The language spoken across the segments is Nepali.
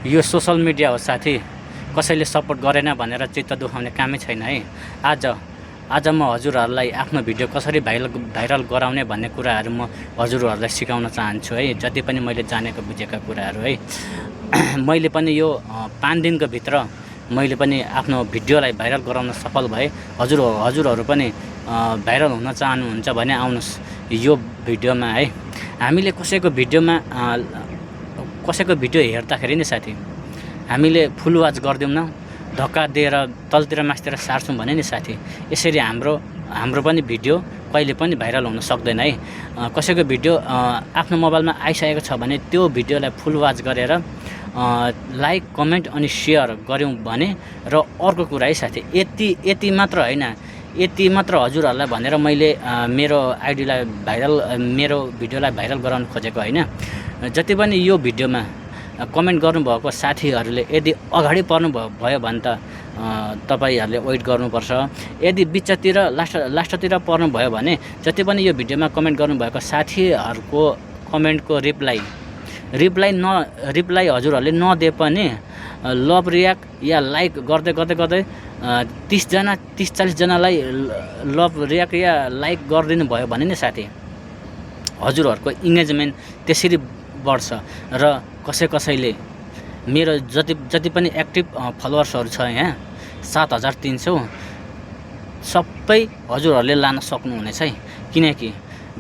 यो सोशल मिडिया हो साथी, कसैले सपोर्ट गरेन भनेर चित्त दुखाउने कामै छैन है। आज म हजुरहरूलाई आफ्नो भिडियो कसरी भाइरल गराउने भन्ने कुराहरू म हजुरहरूलाई सिकाउन चाहन्छु है। जति पनि मैले जानेको बुझेका कुराहरू है। मैले पनि यो 5 दिनको भित्र मैले पनि आफ्नो भिडियोलाई भाइरल गराउन सफल भए। हजुरहरू पनि भाइरल हुन चाहनुहुन्छ भने आउनुहोस् यो भिडियोमा है। हामीले कसैको भिडियो हेर्दाखेरि नि साथी, हामीले फुल वाच गर्दैनौँ, धक्का दिएर तलतिर मास्तिर सार्छौँ भने नि साथी, यसरी हाम्रो पनि भिडियो कहिले पनि भाइरल हुन सक्दैन है। कसैको भिडियो आफ्नो मोबाइलमा आइसकेको छ भने त्यो भिडियोलाई फुल वाच गरेर लाइक कमेन्ट अनि सेयर गऱ्यौँ भने। र अर्को कुरा है साथी, यति मात्र होइन, यति मात्र हजुरहरूलाई भनेर मैले मेरो भिडियोलाई भाइरल गराउन खोजेको होइन। जति पनि यो भिडियोमा कमेन्ट गर्नुभएको साथीहरूले यदि अगाडि पर्नु भयो भने त तपाईहरूले वेट गर्नुपर्छ। यदि बिचतिर लास्टतिर पर्नु भयो भने जति पनि यो भिडियोमा कमेन्ट गर्नुभएको साथीहरूको कमेन्टको रिप्लाई हजुरहरूले नदिए पनि लभ रियाक्ट या लाइक गर्दै 30-40 जनालाई लभ रियाक्ट या लाइक गरिदिनु भयो भने नि साथी, हजुरहरूको इङ्गेजमेन्ट त्यसरी बढ्छ। र कसैले मेरो जति पनि एक्टिभ फलोवर्सहरू छ यहाँ 7300 सबै हजुरहरूले लान सक्नुहुनेछ है। किनकि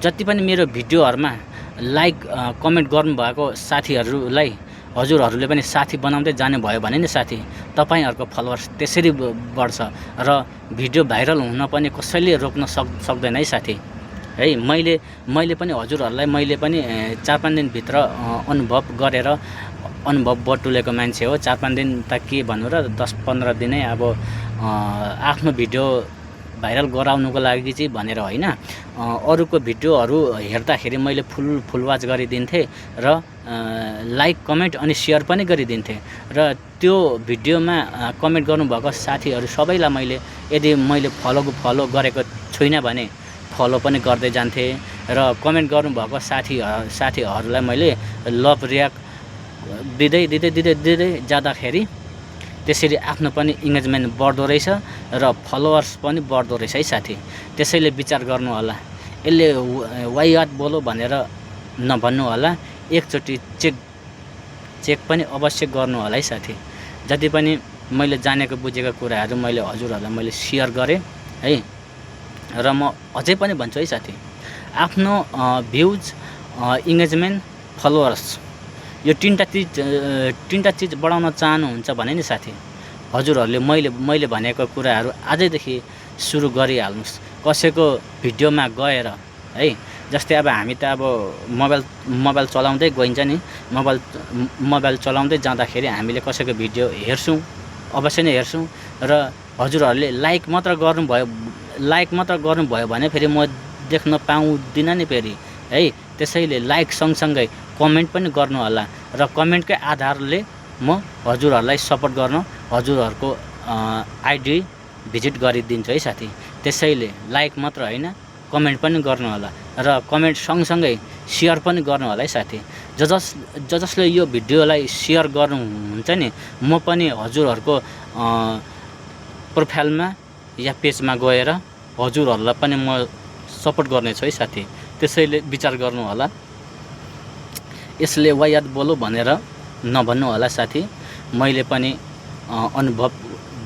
जति पनि मेरो भिडियोहरूमा लाइक कमेन्ट गर्नुभएको साथीहरूलाई हजुरहरूले पनि साथी बनाउँदै जाने भयो भने नि साथी, तपाईहरूको फलोवर्स त्यसरी बढ्छ र भिडियो भाइरल हुन पनि कसैले रोक्न सक्दैन है साथी है। मैले पनि हजुरहरूलाई मैले पनि 4-5 दिनभित्र अनुभव बटुलेको मान्छे हो। 4-5 दिन त के भन्नु र 10-15 दिनै अब आफ्नो भिडियो भाइरल गराउनुको लागि चाहिँ भनेर होइन, अरूको भिडियोहरू हेर्दाखेरि मैले फुल वाच गरिदिन्थेँ र लाइक कमेन्ट अनि सेयर पनि गरिदिन्थेँ। र त्यो भिडियोमा कमेन्ट गर्नुभएको साथीहरू सबैलाई यदि मैले फलो गरेको छुइनँ भने फलो पनि गर्दै जान्थेँ। र कमेन्ट गर्नुभएको साथीहरूलाई मैले लभ रियाक्ट दिँदै जाँदाखेरि त्यसरी आफ्नो पनि इङ्गेजमेन्ट बढ्दो रहेछ र फलोवर्स पनि बढ्दो रहेछ है साथी। त्यसैले विचार गर्नु होला। यसले वाइयात बोलो भनेर नभन्नु होला, एकचोटि चेक पनि अवश्य गर्नु होला है साथी। जति पनि मैले जानेको बुझेको कुराहरू मैले हजुरहरूलाई सेयर गरेँ है। र म अझै पनि भन्छु है साथी, आफ्नो भ्युज, इङ्गेजमेन्ट, फलोवर्स यो तीनटा चिज बढाउन चाहनुहुन्छ भने नि साथी, हजुरहरूले मैले भनेको कुराहरू आजैदेखि सुरु गरिहाल्नुहोस्। कसैको भिडियोमा गएर है, जस्तै अब हामी त अब मोबाइल चलाउँदै गइन्छ नि, मोबाइल चलाउँदै जाँदाखेरि हामीले कसैको भिडियो हेर्छौँ, अवश्य नै हेर्छौँ। र हजुरहरूले लाइक मात्र गर्नुभयो भने फेरि म देख्न पाउँदिनँ नि फेरि है। त्यसैले लाइक सँगसँगै कमेन्ट पनि गर्नु होला र कमेन्टकै आधारले म हजुरहरूलाई सपोर्ट गर्न हजुरहरूको आइडी भिजिट गरिदिन्छु है साथी। त्यसैले लाइक मात्र होइन, कमेन्ट पनि गर्नु होला र कमेन्ट सँगसँगै सेयर पनि गर्नु होला है साथी। जसले यो भिडियोलाई सेयर गर्नुहुन्छ नि, म पनि हजुरहरूको प्रोफाइलमा या पेजमा गएर हजुरहरूलाई पनि म सपोर्ट गर्नेछु है साथी। त्यसैले विचार गर्नु होला। यसले वाइयात बोलो भनेर नभन्नु होला साथी। मैले पनि अनुभव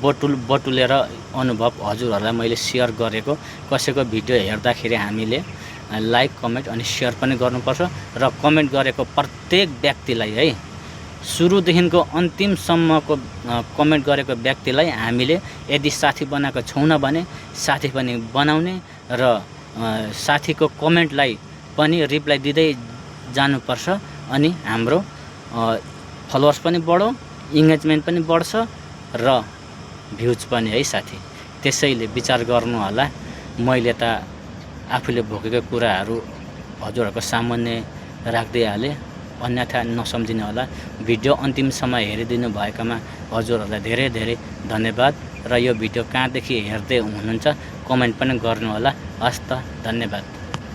बटुलेर अनुभव हजुरहरूलाई मैले सेयर गरेको। कसैको भिडियो हेर्दाखेरि हामीले लाइक कमेन्ट अनि सेयर पनि गर्नुपर्छ र कमेन्ट गरेको प्रत्येक व्यक्तिलाई है, सुरुदेखिको अन्तिमसम्मको कमेन्ट गरेको व्यक्तिलाई हामीले यदि साथी बनाएको छैन भने साथी पनि बनाउने र साथीको कमेन्टलाई पनि रिप्लाई दिँदै जानुपर्छ। अनि हाम्रो फलोवर्स पनि बढो, इङ्गेजमेन्ट पनि बढ्छ र भ्युज पनि है साथी। त्यसैले विचार गर्नु होला। मैले त आफूले भोगेको कुराहरू हजुरहरूको सामान्य राख्दै हालेँ, अन्यथा नसम्झिनु होला। भिडियो अन्तिमसम्म हेरिदिनु भएकोमा हजुरहरूलाई धेरै धन्यवाद। र यो भिडियो कहाँदेखि हेर्दै हुनुहुन्छ कमेन्ट पनि गर्नु होला। हस् त, धन्यवाद।